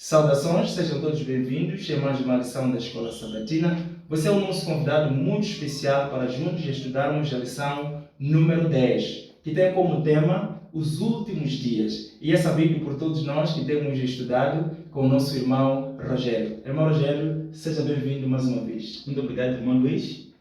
Saudações, sejam todos bem-vindos a mais uma lição da Escola Sabatina. Você é o nosso convidado muito especial para juntos estudarmos a lição número 10, que tem como tema os últimos dias. E é sabido por todos nós que temos estudado com o nosso irmão Rogério. Irmão Rogério, seja bem-vindo mais uma vez. Muito obrigado, irmão Luís.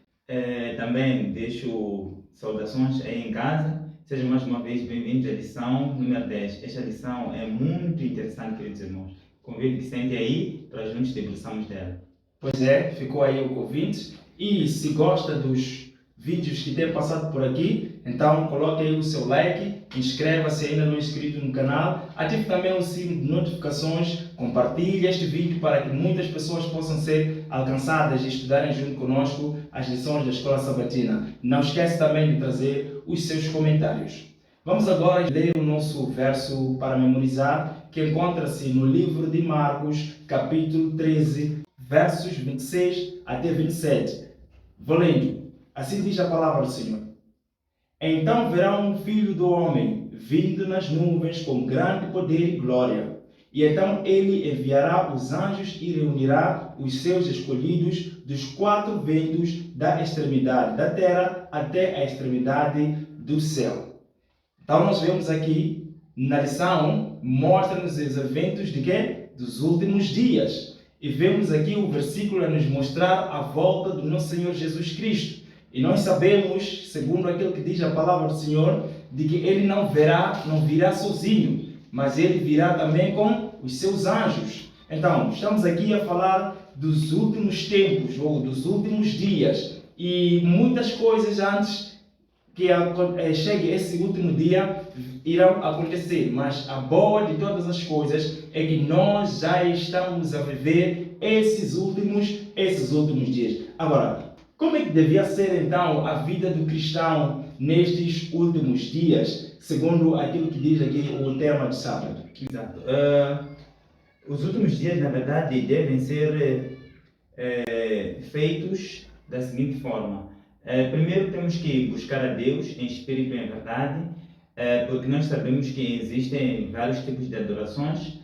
Também deixo saudações aí em casa. Sejam mais uma vez bem-vindos à lição número 10. Esta lição é muito interessante, queridos irmãos. Convido que sentem aí para juntos debruçarmos dela. Pois é, ficou aí o convite. E se gosta dos vídeos que tem passado por aqui, então coloque aí o seu like, inscreva-se ainda não é inscrito no canal, ative também o sino de notificações, compartilhe este vídeo para que muitas pessoas possam ser alcançadas e estudarem junto conosco as lições da Escola Sabatina. Não esquece também de trazer os seus comentários. Vamos agora ler o nosso verso para memorizar, que encontra-se no livro de Marcos, capítulo 13, versos 26 até 27. Vou lendo. Assim diz a palavra do Senhor. Então verão o Filho do Homem vindo nas nuvens com grande poder e glória. E então ele enviará os anjos e reunirá os seus escolhidos dos quatro ventos da extremidade da terra até a extremidade do céu. Então nós vemos aqui na lição, mostra-nos os eventos de quê? Dos últimos dias. E vemos aqui o versículo a nos mostrar a volta do nosso Senhor Jesus Cristo. E nós sabemos, segundo aquilo que diz a palavra do Senhor, de que ele não virá sozinho, mas ele virá também com os seus anjos. Então, estamos aqui a falar dos últimos tempos, ou dos últimos dias. E muitas coisas antes que chegue esse último dia irão acontecer, mas a boa de todas as coisas é que nós já estamos a viver esses últimos dias. Agora, como é que devia ser então a vida do cristão nestes últimos dias, segundo aquilo que diz aqui o tema de sábado? Exato. Os últimos dias, na verdade, devem ser feitos da seguinte forma. Primeiro temos que buscar a Deus em espírito e em verdade, porque nós sabemos que existem vários tipos de adorações,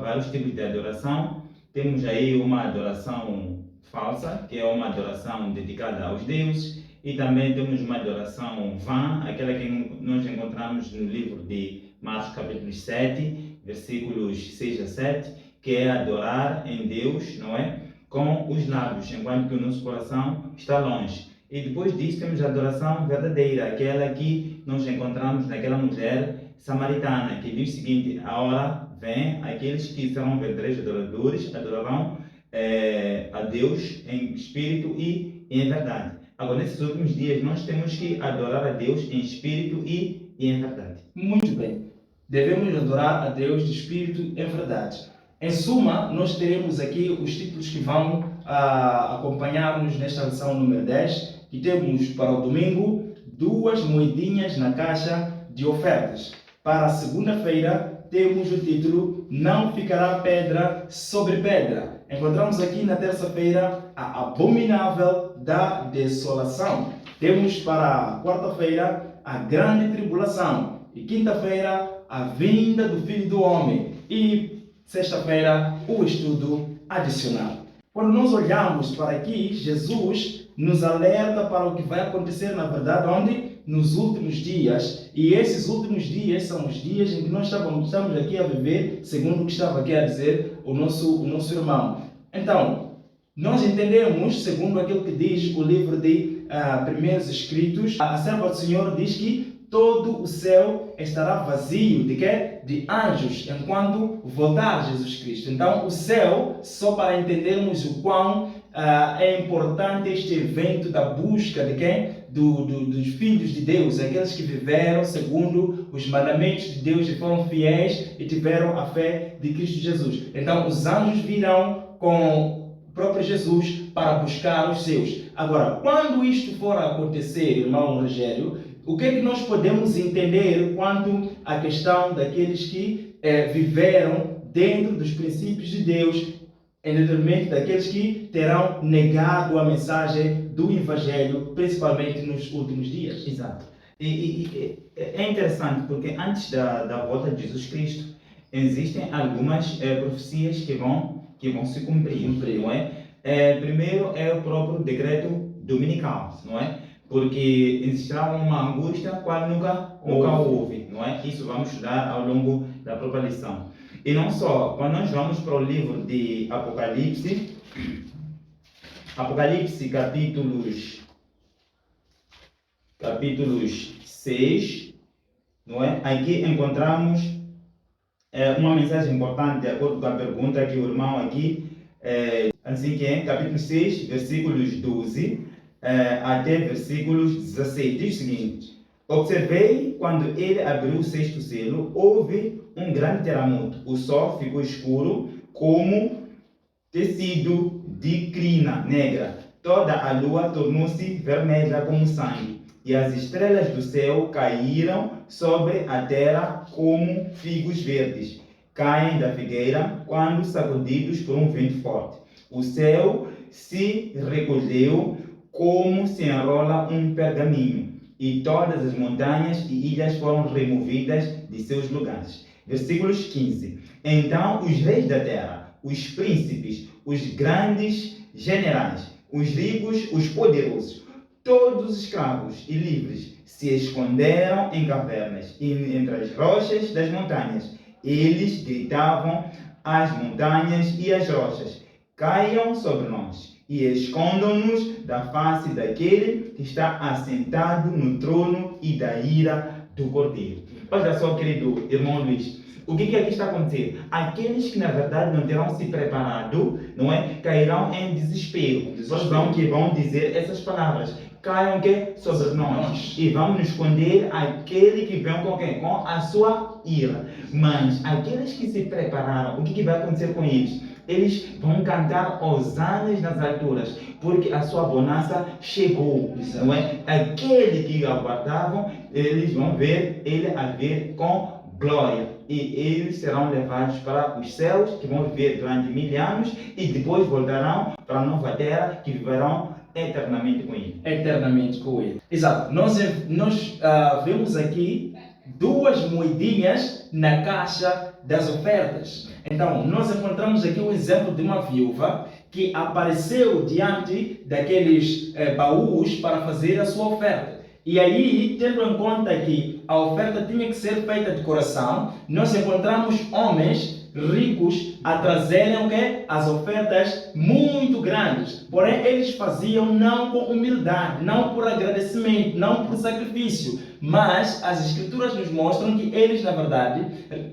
vários tipos de adoração. Temos aí uma adoração falsa, que é uma adoração dedicada aos deuses, e também temos uma adoração vã, aquela que nós encontramos no livro de Marcos capítulo 7, versículos 6 a 7, que é adorar em Deus, não é? Com os lábios, enquanto que o nosso coração está longe. E depois disso temos a adoração verdadeira, aquela que nós encontramos naquela mulher samaritana, que diz o seguinte: a hora vem, aqueles que serão verdadeiros adoradores adorarão a Deus em espírito e em verdade. Agora, nesses últimos dias, nós temos que adorar a Deus em espírito e em verdade. Muito bem. Devemos adorar a Deus de espírito e em verdade. Em suma, nós teremos aqui os títulos que vão acompanhar-nos nesta lição número 10, e temos para o domingo 2 moedinhas na caixa de ofertas. Para a segunda-feira temos o título Não ficará pedra sobre pedra. Encontramos aqui na terça-feira a abominável da desolação. Temos para a quarta-feira a grande tribulação. E quinta-feira a vinda do Filho do Homem. E sexta-feira, o estudo adicional. Quando nós olhamos para aqui, Jesus nos alerta para o que vai acontecer, na verdade, onde? Nos últimos dias. E esses últimos dias são os dias em que nós estamos aqui a viver, segundo o que estava aqui a dizer o nosso irmão. Então, nós entendemos, segundo aquilo que diz o livro de Primeiros Escritos, a serva do Senhor diz que todo o céu estará vazio de quê? De anjos, enquanto voltar Jesus Cristo. Então, o céu, só para entendermos o quão é importante este evento da busca de quem? Dos filhos de Deus, aqueles que viveram segundo os mandamentos de Deus e foram fiéis e tiveram a fé de Cristo Jesus. Então, os anjos virão com o próprio Jesus para buscar os seus. Agora, quando isto for a acontecer, irmão Rogério, o que é que nós podemos entender quanto à questão daqueles que viveram dentro dos princípios de Deus, em detrimento daqueles que terão negado a mensagem do Evangelho, principalmente nos últimos dias? Exato. E é interessante porque antes da volta de Jesus Cristo, existem algumas profecias que vão se cumprir, não é? Primeiro é o próprio decreto dominical, não é? Porque existirá uma angústia qual nunca houve, não é? Isso vamos estudar ao longo da própria lição. E não só, quando nós vamos para o livro de Apocalipse, capítulos 6, não é? Aqui encontramos uma mensagem importante de acordo com a pergunta que o irmão aqui, assim que é, capítulo 6, versículos 12 até versículos 16, diz o seguinte: observei quando ele abriu o sexto selo, houve um grande terremoto, o sol ficou escuro como tecido de crina negra, toda a lua tornou-se vermelha como sangue, e as estrelas do céu caíram sobre a terra como figos verdes caem da figueira quando sacudidos por um vento forte. O céu se recolheu como se enrola um pergaminho, e todas as montanhas e ilhas foram removidas de seus lugares. Versículos 15. Então os reis da terra, os príncipes, os grandes generais, os ricos, os poderosos, todos os escravos e livres se esconderam em cavernas e entre as rochas das montanhas. Eles gritavam às montanhas e às rochas: caiam sobre nós e escondam-nos da face daquele que está assentado no trono e da ira do Cordeiro. Olha só, querido irmão Luiz, o que aqui está acontecendo? Aqueles que na verdade não terão se preparado, não é? Cairão em desespero. Que vão dizer essas palavras: caiam que sobre nós e vamos nos esconder aquele que vem com quem? Com a sua ira. Mas aqueles que se prepararam, o que vai acontecer com eles? Eles vão cantar hosanas nas alturas, porque a sua bonança chegou. Não é? Aquele que aguardavam, eles vão ver ele a ver com glória, e eles serão levados para os céus, que vão viver durante 1000 anos, e depois voltarão para a nova terra, que viverão eternamente com ele. Eternamente com ele. Exato. Nós vemos aqui duas moedinhas na caixa das ofertas. Então, nós encontramos aqui um exemplo de uma viúva que apareceu diante daqueles baús para fazer a sua oferta. E aí, tendo em conta que a oferta tinha que ser feita de coração, nós encontramos homens ricos a trazerem o quê? As ofertas muito grandes. Porém, eles faziam não com humildade, não por agradecimento, não por sacrifício. Mas as escrituras nos mostram que eles, na verdade,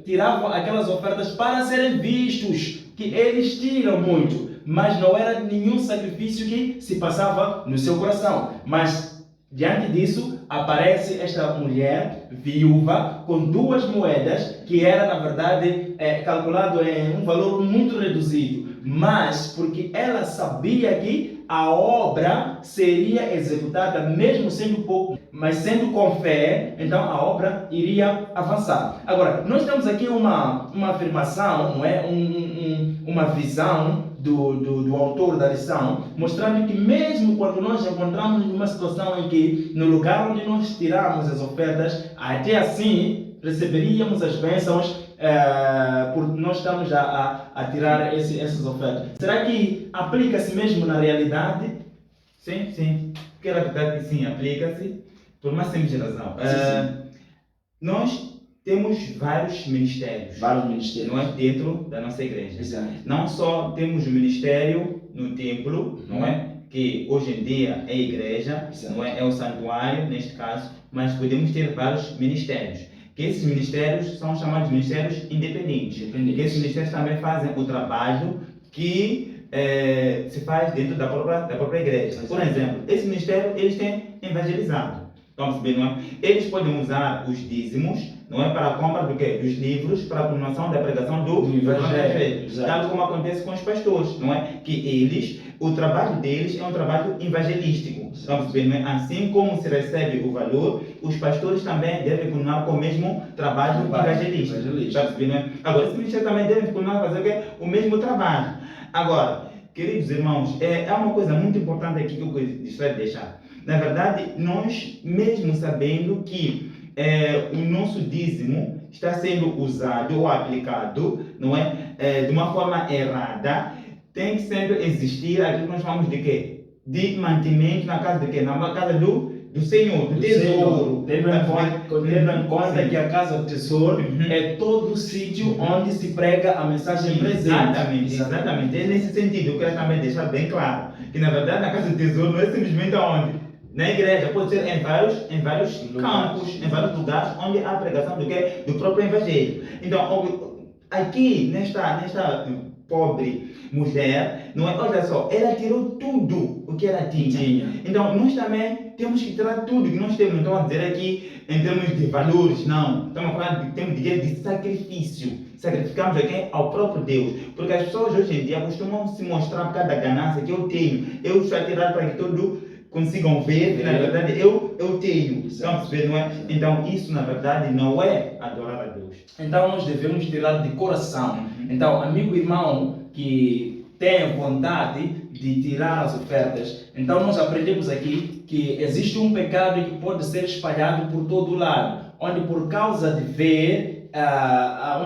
tiravam aquelas ofertas para serem vistos, que eles tiram muito. Mas não era nenhum sacrifício que se passava no seu coração. Mas diante disso, aparece esta mulher viúva com duas moedas, que era, na verdade, calculado em um valor muito reduzido. Mas, porque ela sabia que a obra seria executada, mesmo sendo pouco, mas sendo com fé, então a obra iria avançar. Agora, nós temos aqui uma afirmação, não é? Uma visão do autor da lição, mostrando que mesmo quando nós encontramos uma situação em que no lugar onde nós tiramos as ofertas, até assim receberíamos as bênçãos por nós estamos a tirar essas ofertas. Será que aplica-se mesmo na realidade? Sim. Porque na verdade sim, aplica-se por uma simples razão. Nós temos vários ministérios, não é? Dentro da nossa igreja. Exato. Não só temos o ministério no templo, não é? Que hoje em dia é a igreja, não é? É o santuário, neste caso, mas podemos ter vários ministérios. Que esses ministérios são chamados de ministérios independentes. Que esses ministérios também fazem o trabalho que se faz dentro da própria igreja. Por exemplo, esse ministério, eles têm evangelizado. Vamos ver, não é? Eles podem usar os dízimos, não é, para a compra do quê? Dos livros, para a promoção da pregação do Evangelho. Tal como acontece com os pastores, não é? Que eles, o trabalho deles é um trabalho evangelístico. Vamos ver, não é? Assim como se recebe o valor, os pastores também devem continuar com o mesmo trabalho evangelístico. Vamos ver, não é? Agora, esse ministério também deve continuar a fazer o quê? O mesmo trabalho. Agora, queridos irmãos, é uma coisa muito importante aqui que eu gostaria de deixar. Na verdade, nós, mesmo sabendo que o nosso dízimo está sendo usado ou aplicado, não é? De uma forma errada, tem que sempre existir aquilo que nós chamamos de quê? De mantimento na casa de quê? Na casa do Senhor, do tesouro. Tendo em conta que a casa do tesouro é todo o sítio onde se prega a mensagem presente. Exatamente. É nesse sentido, eu quero também deixar bem claro que, na verdade, na casa do tesouro não é simplesmente aonde? Na igreja, pode ser em vários campos, em vários lugares onde há pregação do quê? Do próprio evangelho. Então, aqui, nesta pobre mulher, não é? Olha só, ela tirou tudo o que ela tinha. Então, nós também temos que tirar tudo que nós temos. Não estamos a dizer aqui em termos de valores, não. Estamos a falar de sacrifício. Sacrificamos aqui ao próprio Deus. Porque as pessoas hoje em dia costumam se mostrar por causa da ganância que eu tenho. Eu estou a tirar para que todos consigam ver que, na verdade, eu tenho. Estão a perceber, não é? Então, isso, na verdade, não é adorar a Deus. Então, nós devemos tirar de coração. Então, amigo e irmão que tem vontade de tirar as ofertas, então nós aprendemos aqui que existe um pecado que pode ser espalhado por todo lado, onde por causa de ver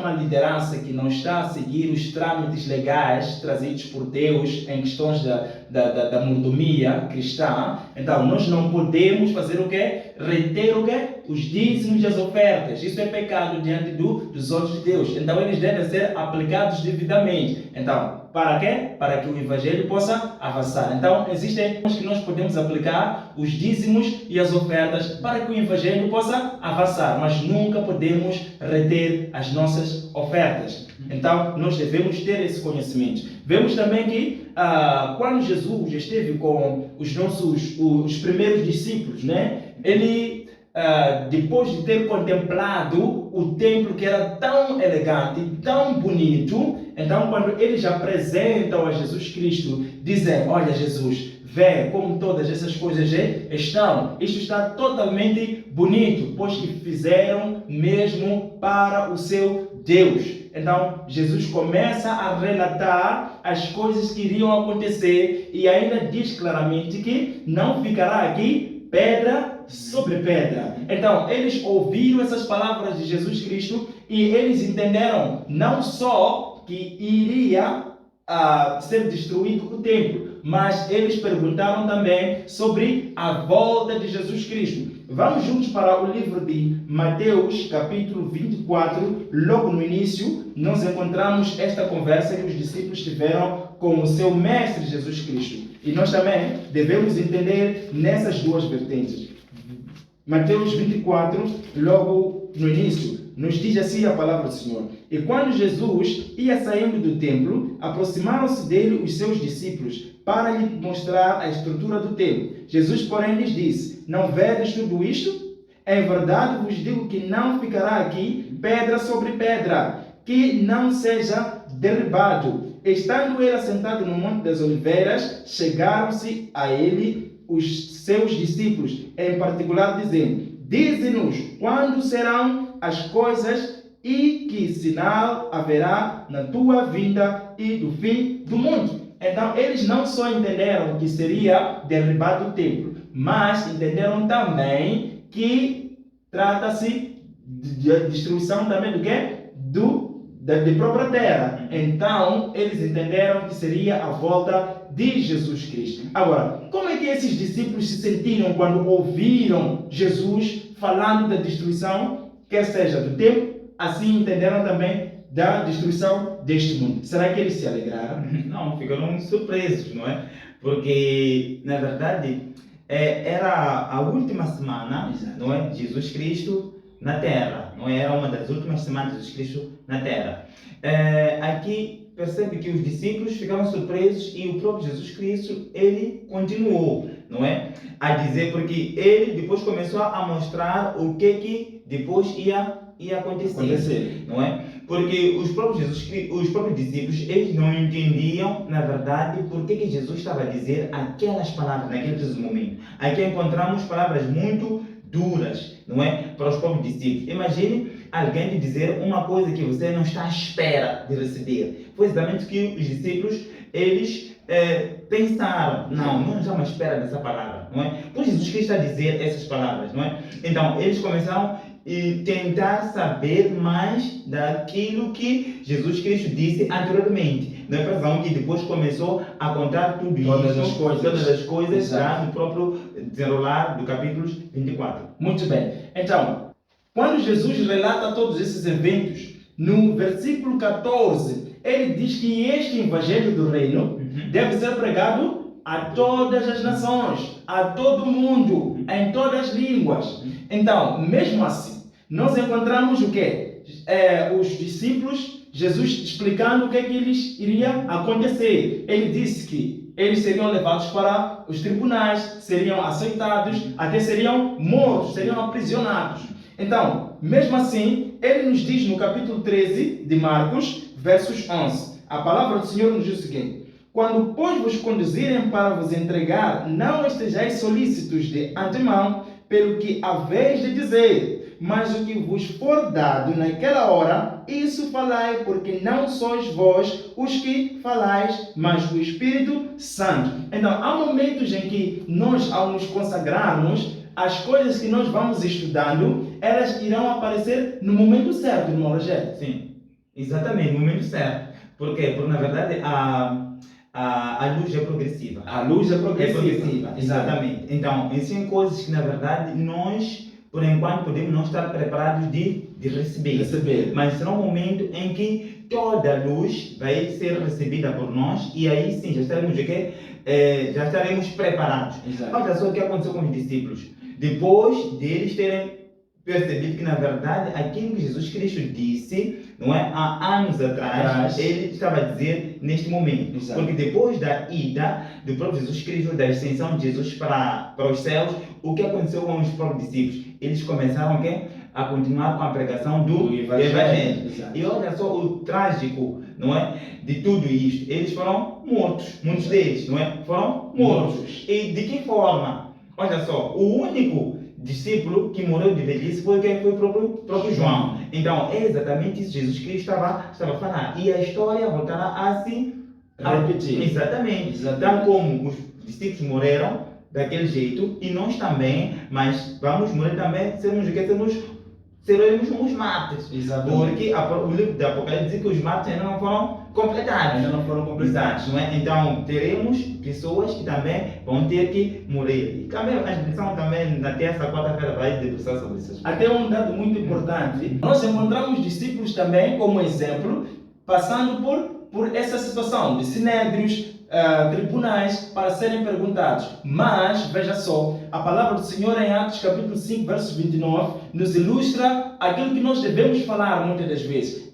uma liderança que não está a seguir os trâmites legais trazidos por Deus em questões da mordomia cristã, então nós não podemos fazer o quê? Reter o quê? Os dízimos e as ofertas. Isso é pecado diante dos olhos de Deus. Então eles devem ser aplicados devidamente. Então, para quê? Para que o evangelho possa avançar. Então, existem coisas que nós podemos aplicar, os dízimos e as ofertas, para que o evangelho possa avançar, mas nunca podemos reter as nossas ofertas. Então, nós devemos ter esse conhecimento. Vemos também que quando Jesus esteve com os primeiros discípulos, né? Ele depois de ter contemplado o templo que era tão elegante, tão bonito, então quando eles apresentam a Jesus Cristo, dizem: olha Jesus, vê como todas essas coisas estão. Isto está totalmente bonito, pois que fizeram mesmo para o seu Deus. Então Jesus começa a relatar as coisas que iriam acontecer e ainda diz claramente que não ficará aqui pedra sobre pedra. Então, eles ouviram essas palavras de Jesus Cristo e eles entenderam não só que iria ser destruído o templo, mas eles perguntaram também sobre a volta de Jesus Cristo. Vamos juntos para o livro de Mateus, capítulo 24. Logo no início, nós encontramos esta conversa que os discípulos tiveram com o seu mestre Jesus Cristo. E nós também devemos entender nessas duas vertentes. Mateus 24, logo no início, nos diz assim a palavra do Senhor: e quando Jesus ia saindo do templo, aproximaram-se dele os seus discípulos para lhe mostrar a estrutura do templo. Jesus, porém, lhes disse: não vedes tudo isto? Em verdade vos digo que não ficará aqui pedra sobre pedra, que não seja derribado. Estando ele assentado no Monte das Oliveiras, chegaram-se a ele os seus discípulos, em particular, dizendo: dize-nos quando serão as coisas e que sinal haverá na tua vinda e do fim do mundo. Então, eles não só entenderam que seria derribado o templo, mas entenderam também que trata-se de destruição também do quê? Da própria terra. Então, eles entenderam que seria a volta de Jesus Cristo. Agora, como é que esses discípulos se sentiram quando ouviram Jesus falando da destruição, quer seja do templo, assim entenderam também da destruição deste mundo? Será que eles se alegraram? Não, ficaram surpresos, não é? Porque, na verdade, era a última semana, não é, de Jesus Cristo na Terra, não é? Era uma das últimas semanas de Jesus Cristo na Terra. Aqui percebe que os discípulos ficaram surpresos e o próprio Jesus Cristo, ele continuou, não é? A dizer, porque ele depois começou a mostrar o que depois ia acontecer, não é? Porque os próprios discípulos, eles não entendiam, na verdade, por que Jesus estava a dizer aquelas palavras naquele preciso momento. Aqui encontramos palavras muito duras, não é? Para os próprios discípulos. Imagine alguém te dizer uma coisa que você não está à espera de receber. Foi exatamente o que os discípulos, eles pensaram: não estamos à espera dessa palavra, não é? Por Jesus Cristo está a dizer essas palavras, não é? Então, eles começaram e tentar saber mais daquilo que Jesus Cristo disse anteriormente. Não é por razão que depois começou a contar tudo Todas isso, as coisas. todas as coisas Exato. no próprio desenrolar do capítulo 24. Muito bem. Então, quando Jesus relata todos esses eventos, no versículo 14, ele diz que este evangelho do reino deve ser pregado a todas as nações, a todo mundo, em todas as línguas. Então, mesmo assim, nós encontramos o quê? Os discípulos, Jesus explicando o que é que lhes iria acontecer. Ele disse que eles seriam levados para os tribunais, seriam aceitados, até seriam mortos, seriam aprisionados. Então, mesmo assim, ele nos diz no capítulo 13 de Marcos, versos 11, a palavra do Senhor nos diz o seguinte: quando, pois, vos conduzirem para vos entregar, não estejais solícitos de antemão pelo que haveis de dizer, mas o que vos for dado naquela hora, isso falai, porque não sois vós os que falais, mas o Espírito Santo. Então, há momentos em que nós, ao nos consagrarmos, as coisas que nós vamos estudando, elas irão aparecer no momento certo, irmão Rogério. Sim, exatamente, no momento certo. Por quê? Porque, na verdade, a luz é progressiva. A luz é progressiva. Exatamente. Então, existem coisas que, na verdade, nós, por enquanto, podemos não estar preparados de receber. Mas será um momento em que toda a luz vai ser recebida por nós e aí sim já estaremos preparados. Exato. Olha só o que aconteceu com os discípulos. Depois deles terem percebido que, na verdade, aquilo que Jesus Cristo disse, não é, há anos atrás, ele estava a dizer neste momento. Exato. Porque depois da ida do próprio Jesus Cristo, da ascensão de Jesus para os céus, o que aconteceu com os próprios discípulos? Eles começaram a continuar com a pregação do Evangelho. E olha só o trágico, não é, de tudo isto. Eles foram mortos, muitos deles, não é? Foram mortos. E de que forma? Olha só, o único discípulo que morreu de velhice foi quem? Foi o próprio João. Então, é exatamente isso que Jesus Cristo estava a falar. E a história voltará a se repetir. Exatamente. Então, como os discípulos morreram daquele jeito, e nós também, mas vamos morrer também, seremos os mártires. Porque o livro de Apocalipse diz que os mártires ainda não foram completados. Não é? Então, teremos pessoas que também vão ter que morrer. E também a inscrição também na terça, quarta-feira vai debruçar sobre isso. Até um dado muito importante, nós encontramos discípulos também, como exemplo, passando por essa situação de sinédrios, tribunais, para serem perguntados. Mas, veja só, a palavra do Senhor em Atos capítulo 5, verso 29, nos ilustra aquilo que nós devemos falar muitas das vezes.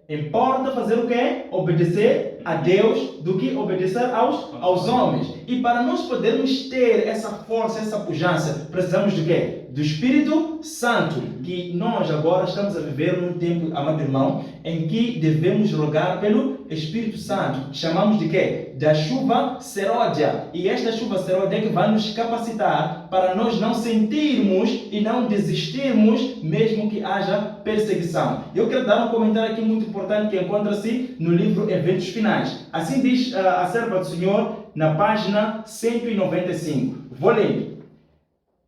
Importa fazer o quê? Obedecer a Deus do que obedecer aos homens. E para nós podermos ter essa força, essa pujança, precisamos de quê? Do Espírito Santo, que nós agora estamos a viver num tempo, amado irmão, em que devemos rogar pelo Espírito Santo. Chamamos de quê? Da chuva seródia. E esta chuva seródia é que vai nos capacitar para nós não sentirmos e não desistirmos, mesmo que haja perseguição. Eu quero dar um comentário aqui muito importante que encontra-se no livro Eventos Finais. Assim diz a serva do Senhor na página 195. Vou ler.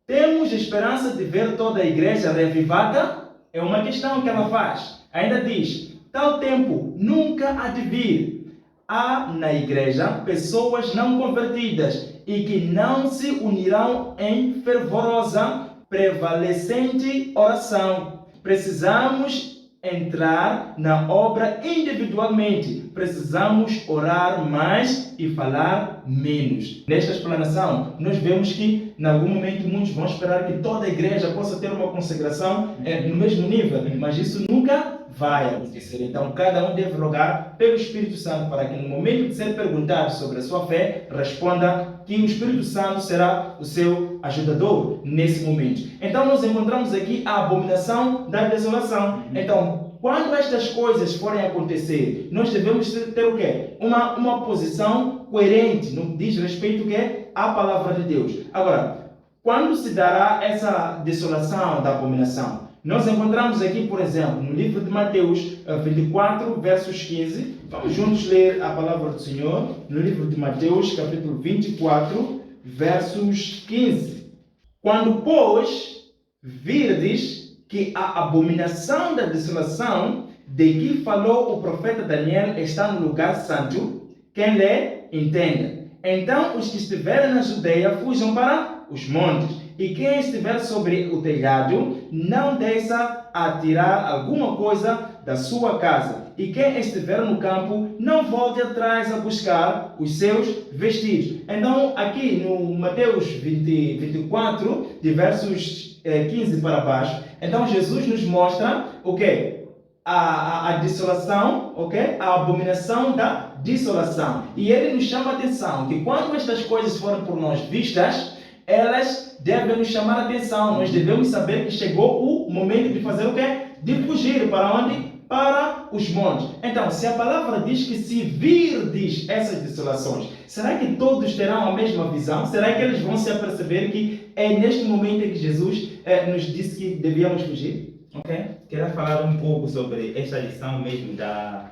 Temos esperança de ver toda a igreja revivada? É uma questão que ela faz. Ainda diz, tal tempo nunca há de vir. Há na igreja pessoas não convertidas e que não se unirão em fervorosa, prevalecente oração. Precisamos entrar na obra individualmente. Precisamos orar mais e falar menos. Nesta explanação, nós vemos que, em algum momento, muitos vão esperar que toda a igreja possa ter uma consagração no mesmo nível, mas isso nunca vai acontecer. Então, cada um deve rogar pelo Espírito Santo para que, no momento de ser perguntado sobre a sua fé, responda que o Espírito Santo será o seu ajudador nesse momento. Então, nós encontramos aqui a abominação da desolação. Então, quando estas coisas forem acontecer, nós devemos ter o quê? Uma posição coerente no que diz respeito à palavra de Deus. Agora, quando se dará essa desolação da abominação? Nós encontramos aqui, por exemplo, no livro de Mateus 24, versos 15. Vamos juntos ler a palavra do Senhor no livro de Mateus, capítulo 24, versos 15. Quando, pois, virdes que a abominação da desolação de que falou o profeta Daniel está no lugar santo. Quem lê, entenda. Então os que estiverem na Judeia fujam para os montes, e quem estiver sobre o telhado não desça a tirar alguma coisa da sua casa, e quem estiver no campo não volte atrás a buscar os seus vestidos. Então aqui no Mateus 24, de versos 15 para baixo, então Jesus nos mostra o quê? A desolação, ok? A abominação da desolação. E ele nos chama a atenção que quando estas coisas forem por nós vistas, elas devem nos chamar a atenção. Nós devemos saber que chegou o momento de fazer o quê? De fugir. Para onde? Para os montes. Então, se a palavra diz que se virdes essas desolações, será que todos terão a mesma visão? Será que eles vão se aperceber que é neste momento que Jesus nos disse que devíamos fugir? Ok? Quero falar um pouco sobre esta lição mesmo da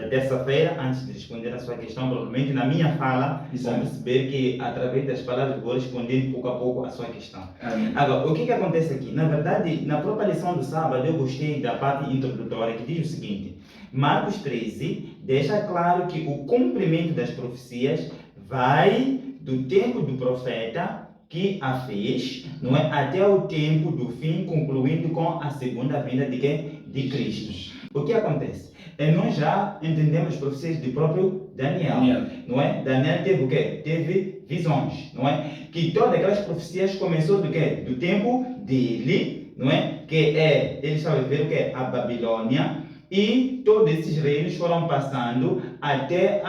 terça-feira, antes de responder a sua questão. Provavelmente na minha fala, vão perceber que através das palavras vou responder pouco a pouco a sua questão. Amém. Agora, o que acontece aqui? Na verdade, na própria lição do sábado, eu gostei da parte introdutória que diz o seguinte: Marcos 13 deixa claro que o cumprimento das profecias vai do tempo do profeta que a fez, não é, até o tempo do fim, concluindo com a segunda vinda de quem? De Cristo. O que acontece? Nós já entendemos as profecias do próprio Daniel, não é? Daniel teve o quê? Teve visões, não é? Que todas aquelas profecias começou do quê? Do tempo dele, não é? Que ele estava vivendo o quê? A Babilônia, e todos esses reinos foram passando até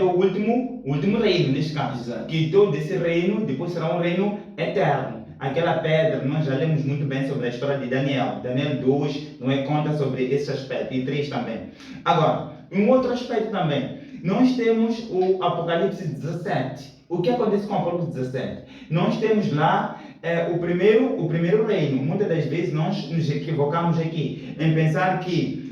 o último reino, neste caso. Exato. Que todo esse reino depois será um reino eterno. Aquela pedra, nós já lemos muito bem sobre a história de Daniel. Daniel 2, não é, conta sobre esse aspecto, e 3 também. Agora, um outro aspecto também. Nós temos o Apocalipse 17. O que acontece com o Apocalipse 17? Nós temos lá o primeiro reino. Muitas das vezes nós nos equivocamos aqui em pensar que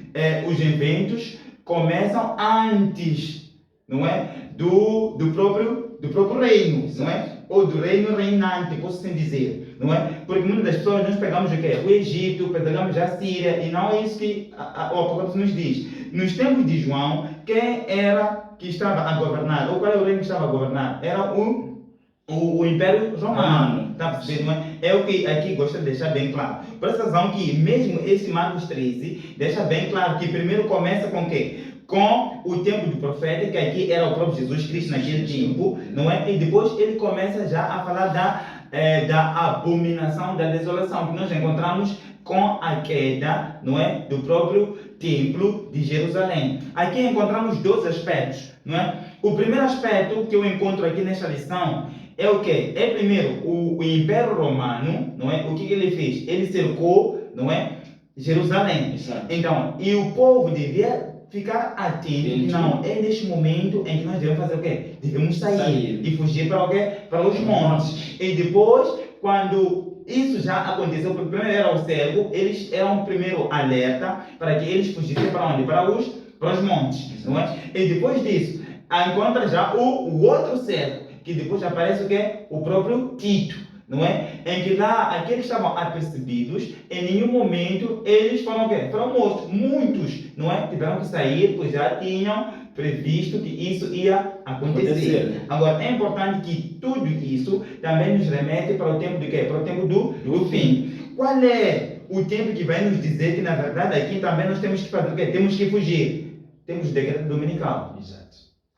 os eventos começam antes, não é, do próprio reino, não é? Ou do reino reinante, posso assim dizer, não é? Porque muitas das pessoas nós pegamos o quê? O Egito, pegamos a Síria, e não é isso que o Apocalipse nos diz. Nos tempos de João, quem era que estava a governar, ou qual é o reino que estava a governar? Era o Império Romano, está a perceber, não é? É o que aqui gosto de deixar bem claro. Por essa razão que mesmo esse Marcos 13 deixa bem claro que primeiro começa com o quê? Com o tempo do profeta, que aqui era o próprio Jesus Cristo naquele tempo, não é? E depois ele começa já a falar da abominação da desolação, que nós encontramos com a queda, não é, do próprio templo de Jerusalém. Aqui encontramos dois aspectos, não é? O primeiro aspecto que eu encontro aqui nesta lição é o quê? É primeiro o Império Romano, não é? O que ele fez? Ele cercou, não é, Jerusalém. Exato. Então, e o povo devia ficar atento. Não, é neste momento em que nós devemos fazer o quê? Devemos sair e fugir para o quê? Para os montes. E depois, quando isso já aconteceu, porque primeiro era o cerco, eles eram o primeiro alerta para que eles fugissem para onde? Para os montes, não é? E depois disso, encontra já o outro cerco, que depois aparece o quê? O próprio Tito, não é? Em que lá, aqueles estavam apercebidos, em nenhum momento eles foram o quê? Foram mortos. Muitos, não é? Tiveram que sair, pois já tinham previsto que isso ia acontecer. Agora, é importante que tudo isso também nos remete para o tempo do quê? Para o tempo do fim. Qual é o tempo que vai nos dizer que, na verdade, aqui também nós temos que fazer o quê? Temos que fugir. Temos o decreto dominical. Exato.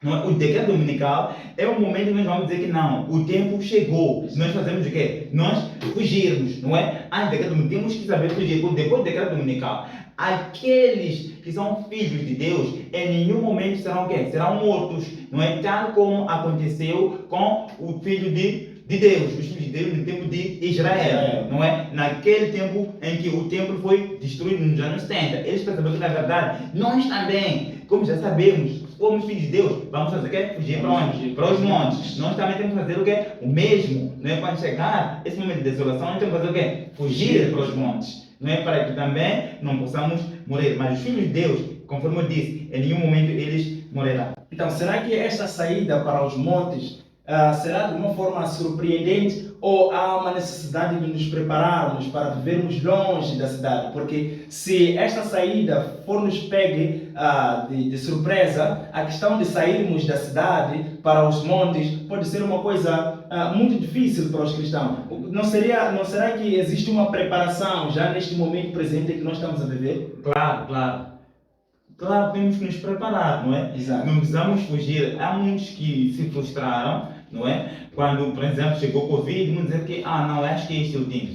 Não é? O decreto dominical é o momento que nós vamos dizer que não, o tempo chegou. Nós fazemos o quê? Nós fugirmos, não é? Decreto dominical, temos que saber fugir. Porque depois do decreto dominical, aqueles que são filhos de Deus, em nenhum momento serão o quê? Serão mortos, não é? Tal como aconteceu com o filho de Deus, os filhos de Deus no tempo de Israel, não é? Naquele tempo em que o templo foi destruído nos anos 70. Eles perceberam que, na verdade, nós também, como já sabemos, somos filhos de Deus, vamos fazer o quê? Fugir para onde? Para os montes. Nós também temos que fazer o quê? O mesmo, não é? Quando chegar esse momento de desolação, nós temos que fazer o quê? Fugir para os montes, não é? Para que também não possamos morrer. Mas os filhos de Deus, conforme eu disse, em nenhum momento eles morrerão. Então, será que esta saída para os montes será de uma forma surpreendente ou há uma necessidade de nos prepararmos para vivermos longe da cidade? Porque se esta saída for nos pegue de surpresa, a questão de sairmos da cidade para os montes pode ser uma coisa muito difícil para os cristãos. Não será que existe uma preparação já neste momento presente que nós estamos a viver? Claro, claro. Claro, temos que nos preparar, não é? Exato. Não precisamos fugir. Há muitos que se frustraram, não é? Quando, por exemplo, chegou o Covid, vão dizer que, não, acho que este é o tempo.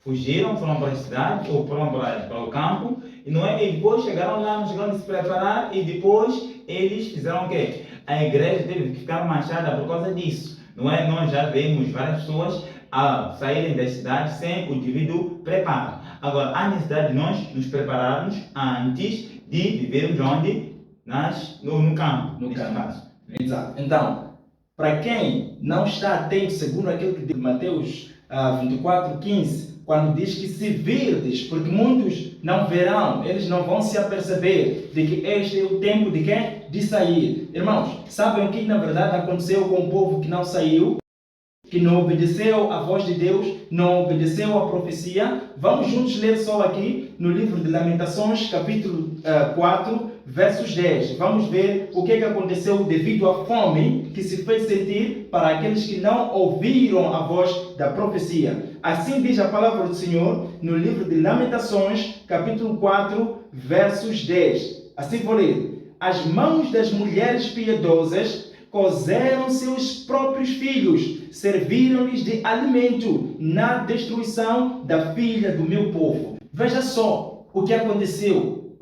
Fugiram, foram para a cidade ou foram para o campo, e, não é? E depois chegaram lá, chegaram a se preparar e depois eles fizeram o quê? A igreja teve que ficar manchada por causa disso, não é? Nós já vemos várias pessoas a saírem das cidades sem o devido preparo. Agora, há necessidade de nós nos prepararmos antes de vivermos onde? No campo, No neste campo. caso. Exato. Então, para quem não está atento, segundo aquilo que diz Mateus 24:15, quando diz que se virdes, porque muitos não verão, eles não vão se aperceber de que este é o tempo de quê? De sair. Irmãos, sabem o que na verdade aconteceu com o povo que não saiu? Que não obedeceu à voz de Deus, não obedeceu à profecia? Vamos juntos ler só aqui no livro de Lamentações, capítulo 4, versos 10. Vamos ver o que aconteceu devido à fome que se fez sentir para aqueles que não ouviram a voz da profecia. Assim diz a palavra do Senhor no livro de Lamentações, capítulo 4, versos 10. Assim vou ler. As mãos das mulheres piedosas cozeram seus próprios filhos, serviram-lhes de alimento na destruição da filha do meu povo. Veja só o que aconteceu,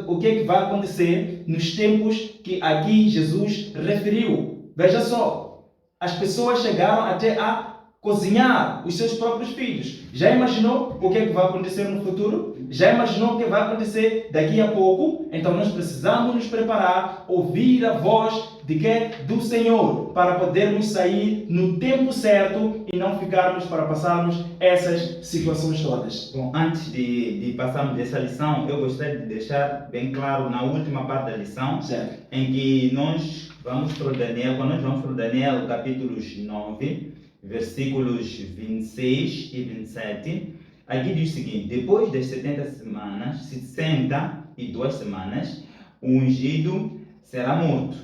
o que é que vai acontecer nos tempos que aqui Jesus referiu. Veja só, as pessoas chegaram até a cozinhar os seus próprios filhos. Já imaginou o que é que vai acontecer no futuro? Já imaginou o que vai acontecer daqui a pouco? Então nós precisamos nos preparar, ouvir a voz de quê? Do Senhor, para podermos sair no tempo certo e não ficarmos para passarmos essas situações todas. Bom, antes de passarmos dessa lição, eu gostaria de deixar bem claro na última parte da lição, Certo. em que nós vamos para o Daniel, quando nós vamos para o Daniel, capítulos 9, versículos 26 e 27, aqui diz o seguinte: depois das 62 semanas, o ungido será morto,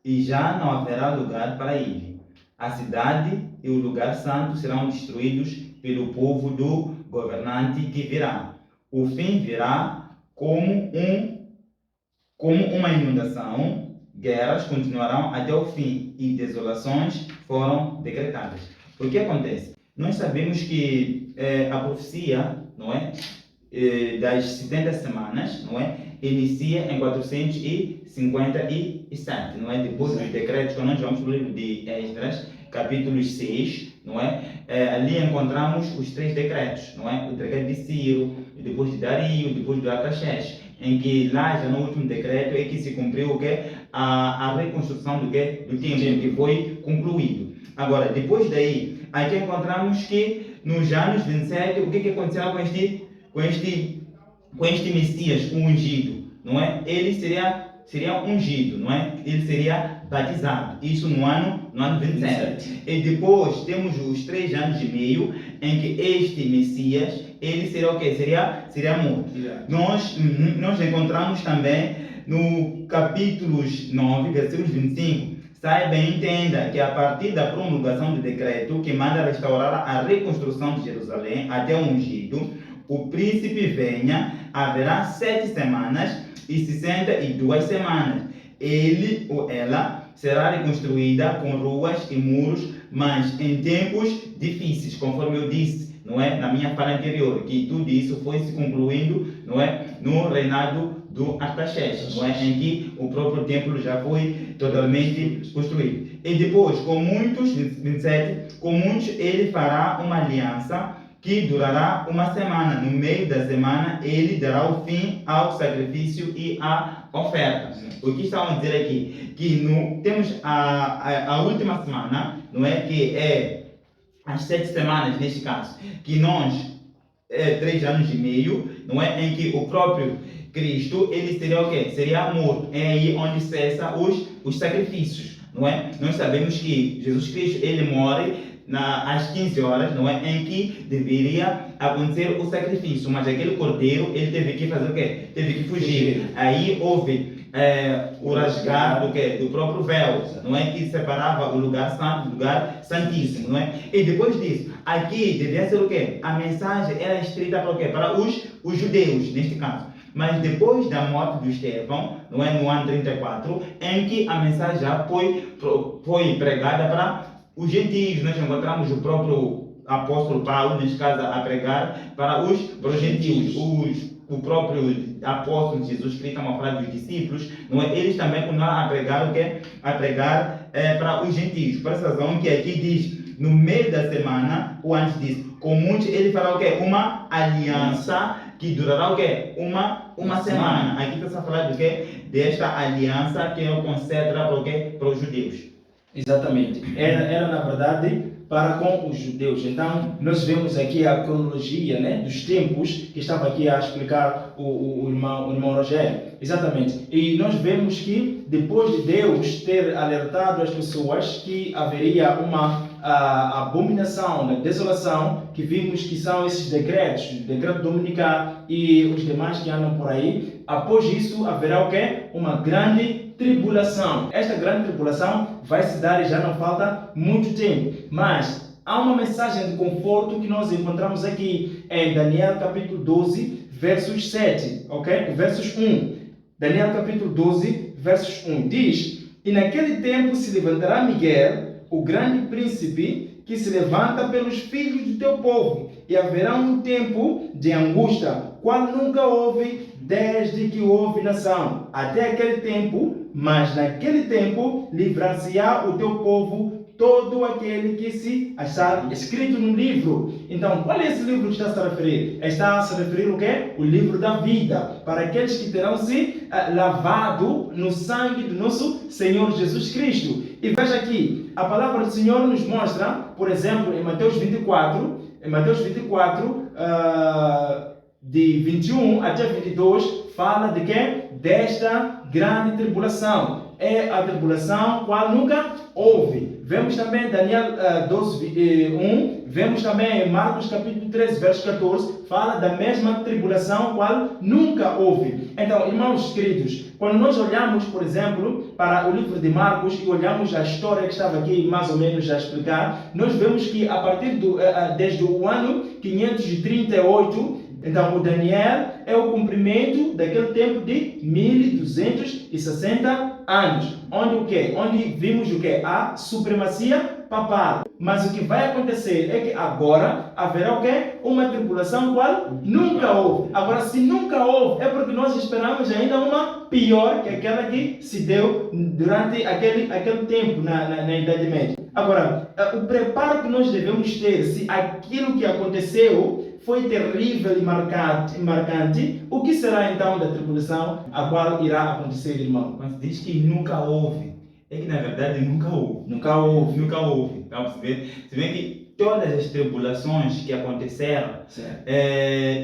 e já não haverá lugar para ele. A cidade e o lugar santo serão destruídos pelo povo do governante que virá. O fim virá como uma inundação, guerras continuarão até o fim e desolações foram decretadas. O que acontece? Nós sabemos que a profecia, não é, das 70 semanas, não é, inicia em 457, não é, depois dos decretos, quando nós vamos para o livro de Esdras, capítulo 6, não é, ali encontramos os 3 decretos, não é, o decreto de Ciro, depois de Dario, depois do Artaxerxes, em que lá já no último decreto é que se cumpriu o quê? A reconstrução do templo, que foi concluído. Agora, depois daí, aqui encontramos que nos anos 27, o que aconteceu com este Messias ungido, não é? Ele seria ungido, não é? Ele seria batizado, isso no ano 27. E depois temos os 3 anos e meio em que este Messias, ele seria o quê? Seria morto. Nós encontramos também no capítulo 9, versículos 25, saiba e entenda que a partir da promulgação do decreto que manda restaurar a reconstrução de Jerusalém até o ungido, o príncipe venha, haverá 7 semanas e 62 semanas. Ele ou ela será reconstruída com ruas e muros, mas em tempos difíceis, conforme eu disse, não é, na minha fala anterior, que tudo isso foi se concluindo, não é, no reinado do Artaxerxes, não é, em que o próprio templo já foi totalmente construído. E depois, com muitos, 27, com muitos ele fará uma aliança que durará uma semana. No meio da semana, ele dará o fim ao sacrifício e à oferta. O que estamos a dizer aqui? Que temos a última semana, não é? Que é as 7 semanas, neste caso, que nós, 3 anos e meio, não é? Em que o próprio Cristo, ele seria o quê? Seria morto. É aí onde cessa os sacrifícios, não é? Nós sabemos que Jesus Cristo, ele morre às 15 horas, não é? Em que deveria acontecer o sacrifício, mas aquele cordeiro, ele teve que fazer o quê? Teve que fugir. Aí houve o rasgar do próprio véu, não é? Que separava o lugar santo do lugar santíssimo, não é? E depois disso, aqui devia ser o quê? A mensagem era escrita para o quê? Para os judeus, neste caso. Mas depois da morte de Estevão, não é? No ano 34, em que a mensagem já foi pregada para os gentios. Nós encontramos o próprio apóstolo Paulo, neste caso, a pregar para os gentios. O próprio apóstolo Jesus Cristo, estamos a falar dos discípulos, não é? Eles também continuaram a pregar o quê? A pregar para os gentios. Por essa razão que aqui diz, no meio da semana, ou antes disso, com muitos, ele fará o quê? Uma aliança que durará o quê? Uma semana. Aqui está a falar do quê? Desta aliança que ele concede para o quê? Para os judeus. Exatamente. Era na verdade para com os judeus. Então, nós vemos aqui a cronologia, né, dos tempos que estava aqui a explicar o irmão Rogério. Exatamente. E nós vemos que depois de Deus ter alertado as pessoas que haveria uma abominação, né, desolação, que vimos que são esses decretos, o decreto dominical e os demais que andam por aí, após isso haverá o quê? Uma grande tribulação. Esta grande tribulação vai se dar e já não falta muito tempo. Mas há uma mensagem de conforto que nós encontramos aqui em Daniel capítulo 12, versos 7, ok? Versos 1. Daniel capítulo 12, versos 1 diz: E naquele tempo se levantará Miguel, o grande príncipe, que se levanta pelos filhos do teu povo, e haverá um tempo de angústia, qual nunca houve desde que houve nação, até aquele tempo, mas naquele tempo livrar-se-á o teu povo todo aquele que se achar escrito no livro. Então, qual é esse livro que está a se referir? Está a se referir o quê? O livro da vida, para aqueles que terão se lavado no sangue do nosso Senhor Jesus Cristo. E veja aqui, a palavra do Senhor nos mostra, por exemplo, em Mateus 24, de 21 até 22, fala de quê? Desta grande tribulação. É a tribulação qual nunca houve. Vemos também Daniel 12, 1, vemos também Marcos capítulo 13, verso 14, fala da mesma tribulação qual nunca houve. Então, irmãos queridos, quando nós olhamos, por exemplo, para o livro de Marcos e olhamos a história que estava aqui mais ou menos a explicar, nós vemos que a partir desde o ano 538, então o Daniel é o cumprimento daquele tempo de 1260 anos. Onde o quê? Onde vimos o quê? A supremacia papal. Mas o que vai acontecer é que agora haverá o quê? Uma tribulação qual nunca houve. Agora, se nunca houve, é porque nós esperamos ainda uma pior que aquela que se deu durante aquele tempo na Idade Média. Agora, o preparo que nós devemos ter, se aquilo que aconteceu foi terrível e marcante, o que será então da tribulação a qual irá acontecer, irmão? Quando se diz que nunca houve, é que na verdade nunca houve. Nunca houve. Nunca houve. Está a perceber? Se bem que todas as tribulações que aconteceram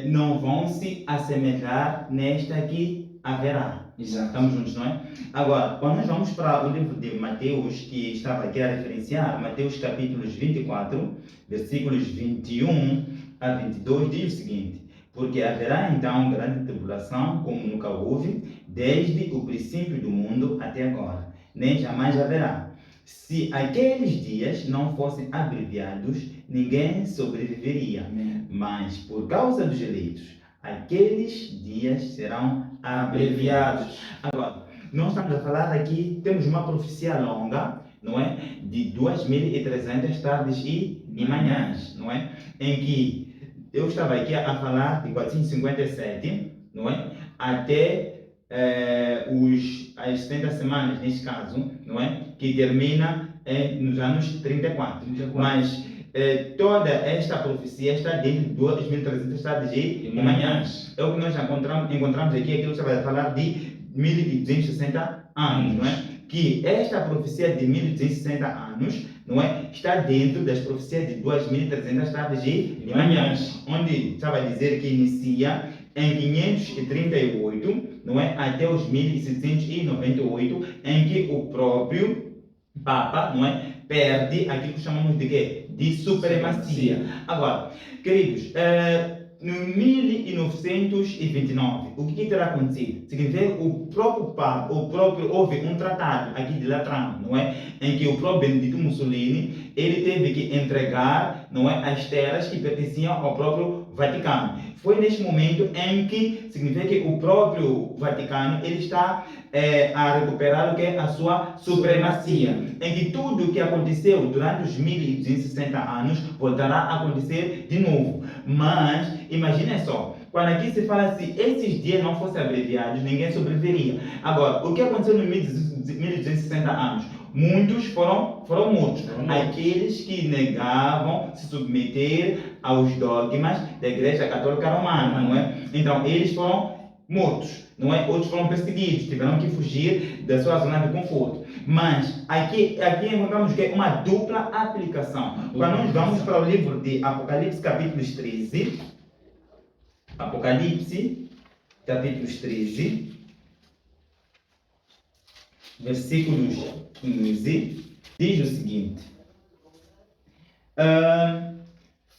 não vão se assemelhar nesta que haverá. Exato. Estamos juntos, não é? Agora, quando nós vamos para o livro de Mateus, que estava aqui a referenciar, Mateus capítulos 24, versículos 21 a 22, diz o seguinte: Porque haverá então grande tribulação, como nunca houve, desde o princípio do mundo até agora, nem jamais haverá. Se aqueles dias não fossem abreviados, ninguém sobreviveria. Mas por causa dos eleitos, aqueles dias serão abreviados. Agora, nós estamos a falar aqui, temos uma profecia longa, não é? De 2300 tardes e manhãs, não é? Em que eu estava aqui a falar de 457, não é? Até as 70 semanas, neste caso, não é? Que termina nos anos 34. Mas toda esta profecia está dentro de 2300 tardes e manhãs. É o que nós encontramos aqui, aquilo que estava a falar de 1260 anos, não é? Que esta profecia de 1260 anos, não é? Está dentro das profecias de 2300 tardes e manhãs, onde estava a dizer que inicia em 538, não é? Até os 1698, em que o próprio Papa, não é? Perde aquilo que chamamos de quê? De supremacia. Agora, queridos, no 1929, o que terá acontecido? Significa que o próprio Papa, houve um tratado aqui de Latrão, não é? Em que o próprio Benedito Mussolini, ele teve que entregar, não é, as terras que pertenciam ao próprio Vaticano. Foi neste momento em que significa que o próprio Vaticano ele está a recuperar o que é a sua supremacia, em que tudo o que aconteceu durante os 1260 anos voltará a acontecer de novo. Mas imaginem só, quando aqui se fala se esses dias não fossem abreviados, ninguém sobreviveria. Agora, o que aconteceu nos 1260 anos? Muitos foram mortos. Aqueles que negavam se submeter aos dogmas da Igreja Católica Romana, não é? Então, eles foram mortos, não é? Outros foram perseguidos, tiveram que fugir da sua zona de conforto. Mas aqui encontramos que é uma dupla aplicação. Quando nós vamos para o livro de Apocalipse, capítulos 13, Apocalipse, capítulos 13, versículos 15, diz o seguinte: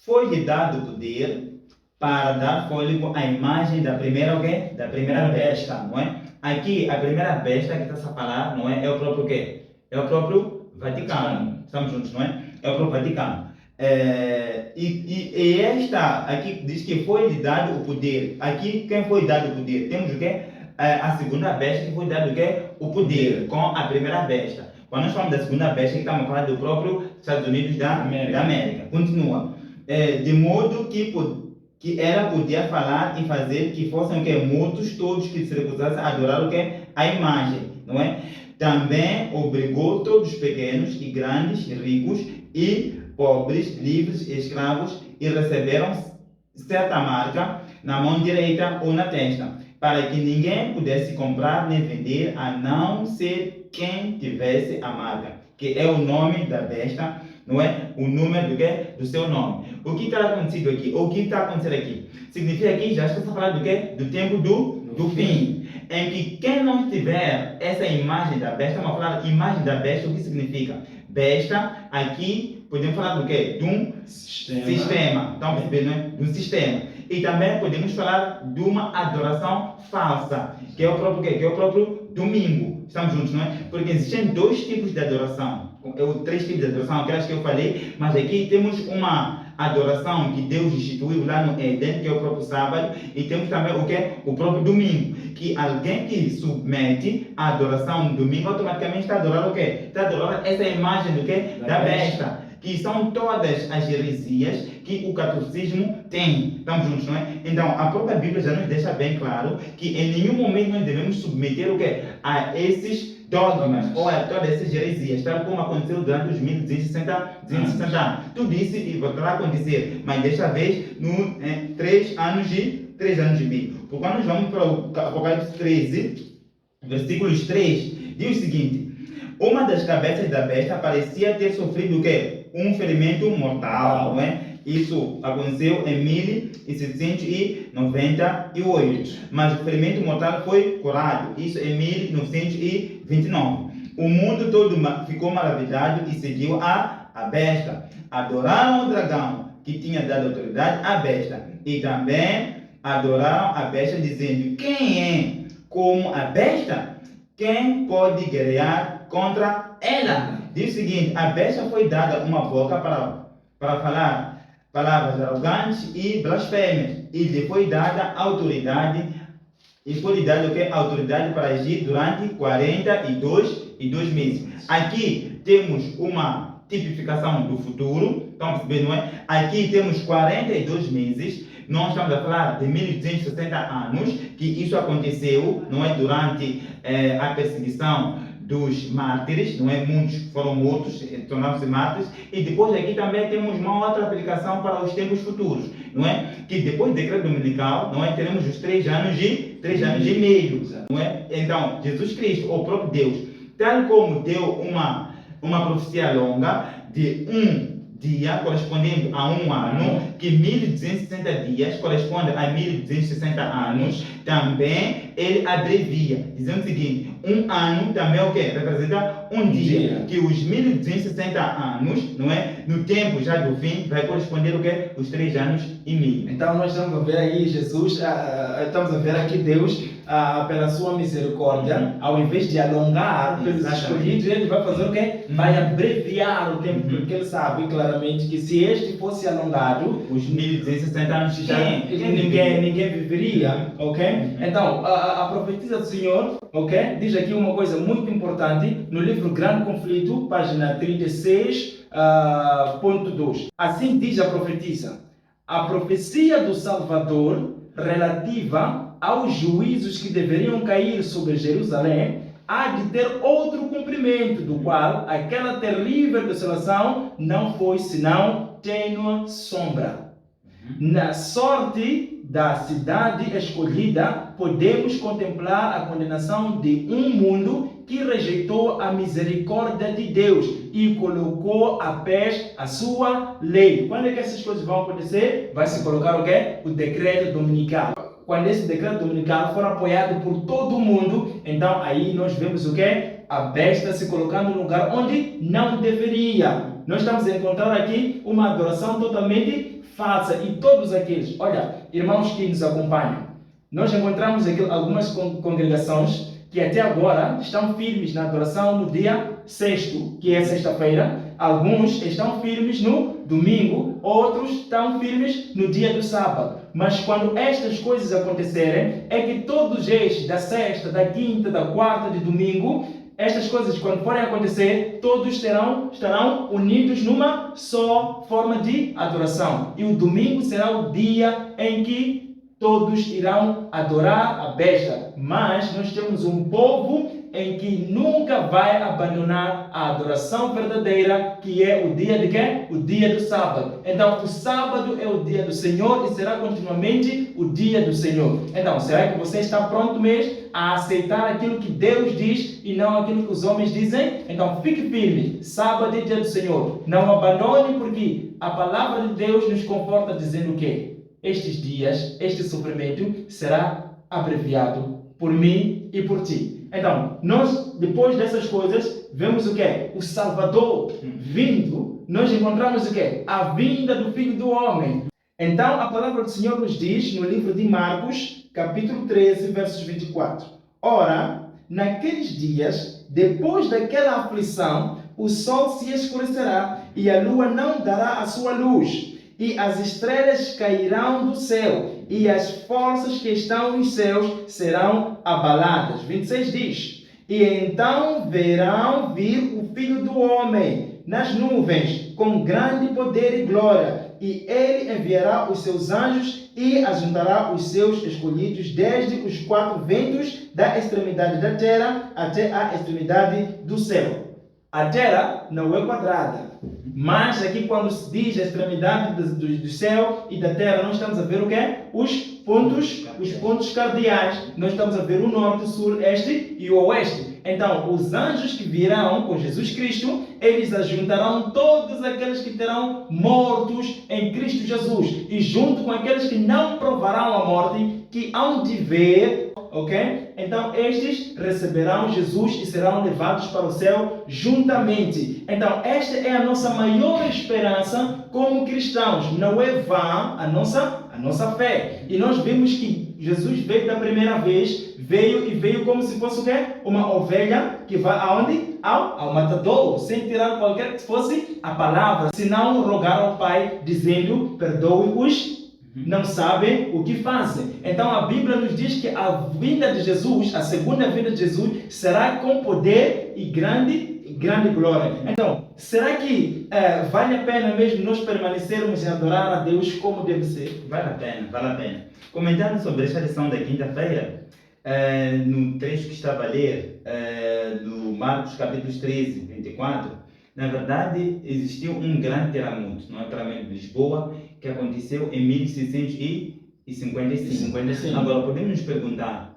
foi-lhe dado poder para dar fôlego à imagem da primeira, da primeira besta, não é? Aqui, a primeira besta que está a falar, não é? É o próprio quê? É o próprio Vaticano. Estamos juntos, não é? É o próprio Vaticano. E esta aqui diz que foi-lhe dado o poder. Aqui, quem foi dado o poder? Temos o quê? A segunda besta que foi dado o quê? O poder com a primeira besta. Quando nós falamos da segunda besta, estamos a falar do próprio Estados Unidos da América. Continua. De modo que ela podia falar e fazer que fossem o quê? Mortos todos que se recusassem a adorar o quê? A imagem, não é? Também obrigou todos os pequenos e grandes, ricos e pobres, livres e escravos, e receberam certa marca na mão direita ou na testa, para que ninguém pudesse comprar nem vender, a não ser quem tivesse a marca, que é o nome da besta, não é? O número do quê? Do seu nome. O que está acontecendo aqui? O que está acontecendo aqui? Significa que já está falando do quê? Do tempo do fim. Em que quem não tiver essa imagem da besta, vamos falar imagem da besta, o que significa? Besta, aqui podemos falar do quê? De um sistema. Estão percebendo, não é? De um sistema. E também podemos falar de uma adoração falsa, que é o próprio quê? Que é o próprio domingo. Estamos juntos, não é? Porque existem dois tipos de adoração. Três tipos de adoração, aquelas que eu falei, mas aqui temos uma adoração que Deus instituiu lá no Éden, que é o próprio sábado, e temos também o que? O próprio domingo, que alguém que submete a adoração no domingo, automaticamente está a adorar o quê? Está a adorar essa imagem do quê? Da besta, que são todas as heresias que o catolicismo tem. Estamos juntos, não é? Então, a própria Bíblia já nos deixa bem claro que em nenhum momento nós devemos submeter o quê? A esses dogmas ou a todas essas heresias, tal como aconteceu durante os 1260 anos. Tudo isso voltará a acontecer, mas desta vez no 3 anos de meio. Porque quando nós vamos para o Apocalipse 13, versículos 3, diz o seguinte: uma das cabeças da besta parecia ter sofrido o quê? Um ferimento mortal, não é? Isso aconteceu em 1798, mas o ferimento mortal foi curado, isso em 1929. O mundo todo ficou maravilhado e seguiu a besta. Adoraram o dragão, que tinha dado autoridade à besta, e também adoraram a besta, dizendo: quem é como a besta? Quem pode guerrear contra ela? Diz o seguinte: a besta foi dada uma boca para falar palavras arrogantes e blasfêmias, e lhe foi dada autoridade, autoridade para agir durante 42 meses. Aqui temos uma tipificação do futuro, estão percebendo, não é? Aqui temos 42 meses, nós estamos a falar de 1260 anos, que isso aconteceu, não é? Durante a perseguição dos mártires, não é? Muitos foram mortos, tornaram-se mártires, e depois aqui também temos uma outra aplicação para os tempos futuros, não é? Que depois do decreto dominical, não é? Teremos os 3 anos e meio, não é? Então, Jesus Cristo, o próprio Deus, tal como deu uma profecia longa de um dia correspondendo a um ano, que 1260 dias corresponde a 1260 anos, também ele abrevia, dizendo o seguinte: um ano também é o quê? Representa um dia. Que os 1260 anos, não é? No tempo já do fim, vai corresponder o quê? Os 3 anos e meio. Então nós estamos a ver aí Jesus, estamos a ver aqui Deus, pela sua misericórdia, ao invés de alongar pelos escolhidos, ele vai fazer o quê? Vai abreviar o tempo, porque ele sabe claramente que se este fosse alongado, os 1260 anos já ninguém viveria, ok? Então, a profetisa do Senhor, ok? Diz aqui uma coisa muito importante no livro Grande Conflito, página 36.2. Assim diz a profetisa: a profecia do Salvador relativa aos juízos que deveriam cair sobre Jerusalém há de ter outro cumprimento, do qual aquela terrível desolação não foi senão tênue sombra. Na sorte da cidade escolhida, podemos contemplar a condenação de um mundo que rejeitou a misericórdia de Deus e colocou a pés a sua lei. Quando é que essas coisas vão acontecer? Vai se colocar o quê? O decreto dominical. Quando esse decreto dominical for apoiado por todo mundo, então aí nós vemos o quê? A besta se colocando no lugar onde não deveria. Nós estamos a encontrar aqui uma adoração totalmente falsa. E todos aqueles, olha, irmãos que nos acompanham, nós encontramos aqui algumas congregações que até agora estão firmes na adoração no dia sexto, que é sexta-feira. Alguns estão firmes no domingo, outros estão firmes no dia do sábado. Mas quando estas coisas acontecerem, é que todos estes, da sexta, da quinta, da quarta, de domingo, estas coisas, quando forem acontecer, todos estarão unidos numa só forma de adoração. E o domingo será o dia em que todos irão adorar a besta. Mas nós temos um povo em que nunca vai abandonar a adoração verdadeira, que é o dia de quê? O dia do sábado. Então, o sábado é o dia do Senhor e será continuamente o dia do Senhor. Então, será que você está pronto mesmo a aceitar aquilo que Deus diz e não aquilo que os homens dizem? Então, fique firme. Sábado é dia do Senhor. Não abandone, porque a palavra de Deus nos conforta dizendo o quê? Estes dias, este sofrimento será abreviado por mim e por ti. Então, nós, depois dessas coisas, vemos o quê? O Salvador vindo. Nós encontramos o quê? A vinda do Filho do Homem. Então, a palavra do Senhor nos diz, no livro de Marcos, capítulo 13, versos 24. Ora, naqueles dias, depois daquela aflição, o sol se escurecerá e a lua não dará a sua luz. E as estrelas cairão do céu, e as forças que estão nos céus serão abaladas. 26 diz: e então verão vir o Filho do Homem nas nuvens, com grande poder e glória, e ele enviará os seus anjos e ajuntará os seus escolhidos desde os 4 ventos da extremidade da terra até a extremidade do céu. A terra não é quadrada, mas aqui quando se diz a extremidade do céu e da terra, nós estamos a ver o quê? Os pontos cardeais. Nós estamos a ver o norte, o sul, este e o oeste. Então, os anjos que virão com Jesus Cristo, eles ajuntarão todos aqueles que terão mortos em Cristo Jesus. E junto com aqueles que não provarão a morte, que hão de ver, ok? Então, estes receberão Jesus e serão levados para o céu juntamente. Então, esta é a nossa maior esperança como cristãos. Não é vã a nossa fé. E nós vimos que Jesus veio da primeira vez, veio como se fosse o quê? Uma ovelha que vai aonde? Ao matador, sem tirar qualquer que fosse a palavra, senão rogar ao Pai, dizendo: perdoe-os, não sabem o que fazem. Então a Bíblia nos diz que a vinda de Jesus, a segunda vinda de Jesus, será com poder e grande glória. Então, será que vale a pena mesmo nós permanecermos e adorar a Deus como deve ser? Vale a pena. Comentando sobre esta lição da quinta-feira, no trecho que estava a ler, no Marcos capítulo 13, 24, na verdade existiu um grande terremoto no terremoto de Lisboa, que aconteceu em 1655. Agora podemos nos perguntar,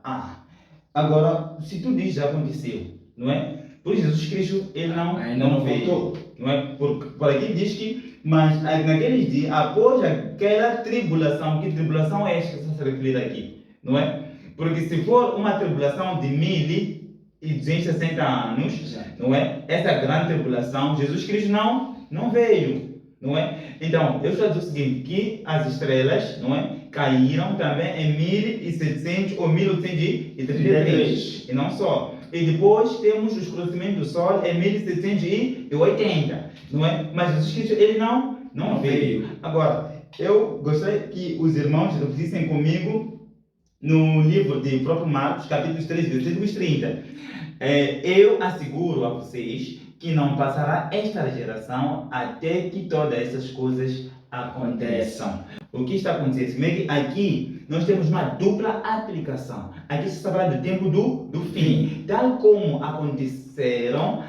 agora se tudo isso já aconteceu, não é? Pois Jesus Cristo, ele não veio, não é? Porque aqui diz que, mas naqueles dias, após aquela tribulação, que tribulação é esta que se refere aqui, não é? Porque se for uma tribulação de 1260 anos, Exato. não é? Essa grande tribulação, Jesus Cristo não veio, não é? Então, eu estou a dizer o seguinte, que as estrelas, não é? Caíram também em 1700 ou 1833, e não só. E depois temos o escurecimento do Sol em 1780, não é? Mas Jesus Cristo, ele não veio. Agora, eu gostaria que os irmãos repetissem comigo no livro de próprio Marcos, capítulo 3, versículos 30. Eu asseguro a vocês que não passará esta geração até que todas essas coisas aconteçam. O que está acontecendo? Aqui nós temos uma dupla aplicação. Aqui se está falando do tempo do fim. Tal como aconteceram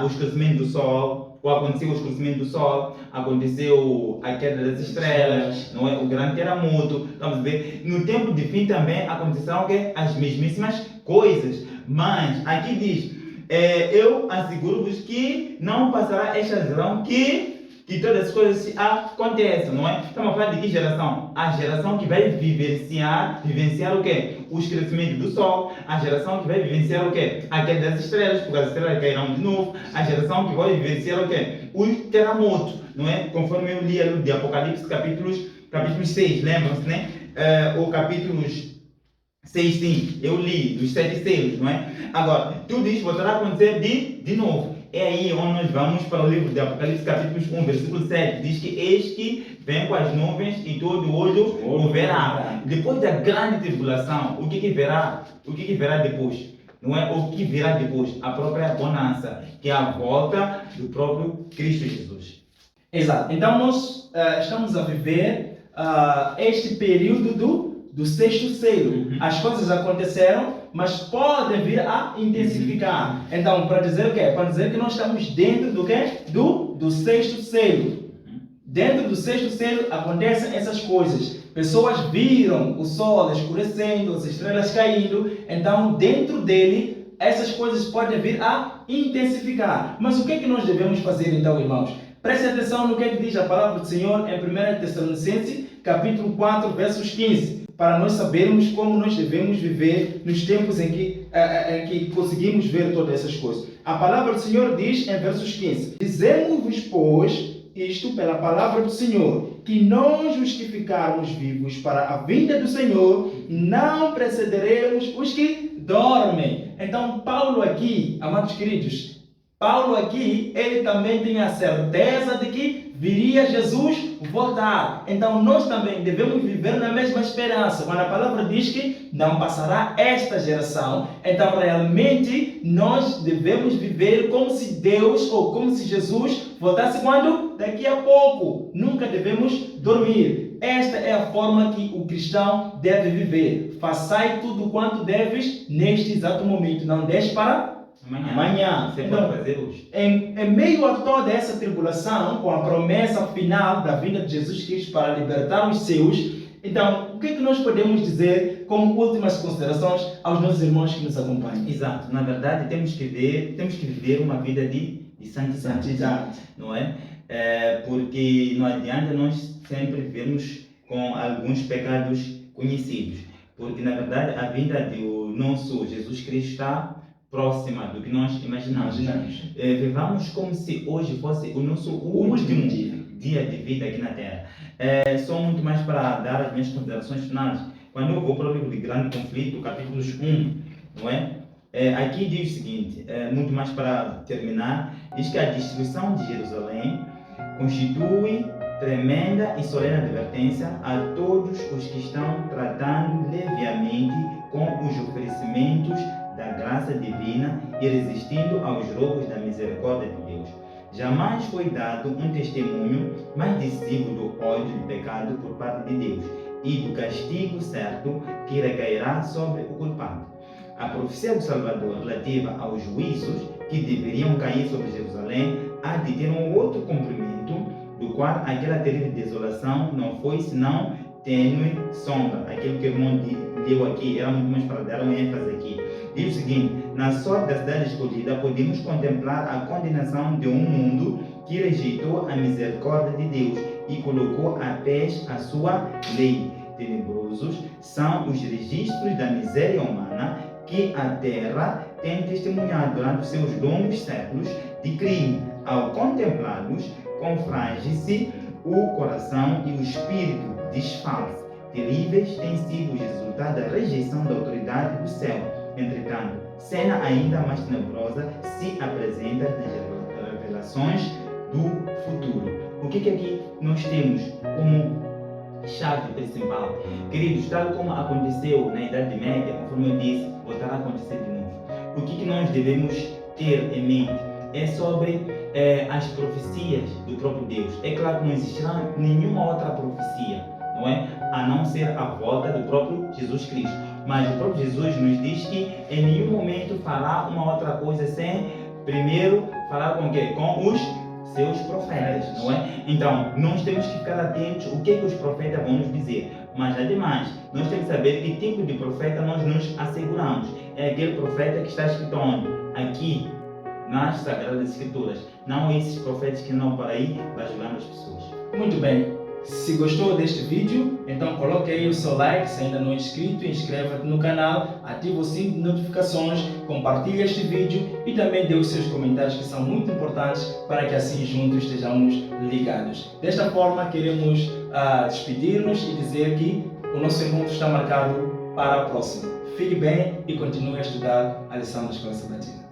o escurecimento do Sol, ou aconteceu o escurecimento do Sol, aconteceu a queda das estrelas, não é? O grande terremoto. Vamos ver, no tempo de fim também acontecerão as mesmíssimas coisas. Mas aqui diz, eu asseguro-vos que não passará esta geração que todas as coisas aconteçam, não é? Estamos a falar de que geração? A geração que vai vivenciar o quê? O escurecimento do Sol. A geração que vai vivenciar o quê? A queda das estrelas, porque as estrelas cairão de novo. A geração que vai vivenciar o quê? O terremoto, não é? Conforme eu li ali de Apocalipse, capítulos 6, lembram-se, né? O capítulos 6, sim, eu li, dos 7 selos, não é? Agora, tudo isso voltará a acontecer de novo. É aí onde nós vamos para o livro de Apocalipse, capítulo 1, versículo 7. Diz que eis que vem com as nuvens e todo olho o verá. Depois da grande tribulação, o que verá? O que verá depois? Não é? O que virá depois? A própria bonança, que é a volta do próprio Cristo Jesus. Exato. Então nós estamos a viver este período do sexto selo. As coisas aconteceram, mas podem vir a intensificar. Então, para dizer o quê? Para dizer que nós estamos dentro do quê? Do sexto selo. Dentro do sexto selo acontecem essas coisas. Pessoas viram o sol escurecendo, as estrelas caindo. Então, dentro dele, essas coisas podem vir a intensificar. Mas o que é que nós devemos fazer então, irmãos? Preste atenção no que é que diz a palavra do Senhor em 1 Tessalonicenses, capítulo 4, versos 15. Para nós sabermos como nós devemos viver nos tempos em que conseguimos ver todas essas coisas. A palavra do Senhor diz em versos 15: Dizemos-vos, pois, isto pela palavra do Senhor, que nós os que ficarmos vivos para a vinda do Senhor, não precederemos os que dormem. Então, Paulo aqui, amados queridos, Paulo aqui, ele também tem a certeza de que viria Jesus voltar. Então nós também devemos viver na mesma esperança. Quando a palavra diz que não passará esta geração, então realmente nós devemos viver como se Deus ou como se Jesus voltasse quando? Daqui a pouco. Nunca devemos dormir. Esta é a forma que o cristão deve viver. Façai tudo quanto deves neste exato momento. Não deixe para amanhã. Você Então, pode fazer hoje. em meio a toda essa tribulação, com a promessa final da vinda de Jesus Cristo para libertar os seus, então, o que é que nós podemos dizer como últimas considerações aos nossos irmãos que nos acompanham? Exato. Na verdade, temos que viver uma vida de santidade, não é? Porque não adianta nós sempre vivermos com alguns pecados conhecidos, porque na verdade a vinda do nosso Jesus Cristo está próxima do que nós imaginamos. Vivamos como se hoje fosse o nosso último dia de vida aqui na Terra. Só muito mais para dar as minhas considerações finais. Quando eu vou para o livro de Grande Conflito, capítulos 1, não é? Aqui diz o seguinte, muito mais para terminar, diz que a destruição de Jerusalém constitui tremenda e solene advertência a todos os que estão tratando leviamente com os oferecimentos da graça divina e resistindo aos roubos da misericórdia de Deus. Jamais foi dado um testemunho mais decisivo do ódio do pecado por parte de Deus e do castigo certo que recairá sobre o culpado. A profecia do Salvador relativa aos juízos que deveriam cair sobre Jerusalém há de ter um outro cumprimento, do qual aquela terrível desolação não foi senão tênue sombra. Aquilo que o irmão deu aqui era muito mais para dar uma ênfase aqui. Diz o seguinte: na sorte da cidade escolhida podemos contemplar a condenação de um mundo que rejeitou a misericórdia de Deus e colocou a pés a sua lei. tenebrosos são os registros da miséria humana que a Terra tem testemunhado durante os seus longos séculos de crime. Ao contemplá-los, confrange-se o coração e o espírito desfalece. Terríveis têm sido os resultados da rejeição da autoridade do céu. Entretanto, cena ainda mais tenebrosa se apresenta nas revelações do futuro. O que aqui nós temos como chave principal? Queridos, tal como aconteceu na Idade Média, conforme eu disse, voltará a acontecer de novo. O que nós devemos ter em mente é sobre as profecias do próprio Deus. É claro que não existirá nenhuma outra profecia, não é? A não ser a volta do próprio Jesus Cristo. Mas o próprio Jesus nos diz que em nenhum momento fará uma outra coisa sem primeiro falar com quem? Com os seus profetas, não é? Então, nós temos que ficar atentos o que os profetas vão nos dizer. Mas, ademais, nós temos que saber que tipo de profeta nós nos asseguramos. É aquele profeta que está escrito onde? Aqui, nas Sagradas Escrituras. Não esses profetas que não para aí bajulando as pessoas. Muito bem. Se gostou deste vídeo, então coloque aí o seu like. Se ainda não é inscrito, inscreva-te no canal, ative o sininho de notificações, compartilhe este vídeo e também dê os seus comentários, que são muito importantes para que assim juntos estejamos ligados. Desta forma, queremos despedir-nos e dizer que o nosso encontro está marcado para a próxima. Fique bem e continue a estudar a lição da Escola Sabatina.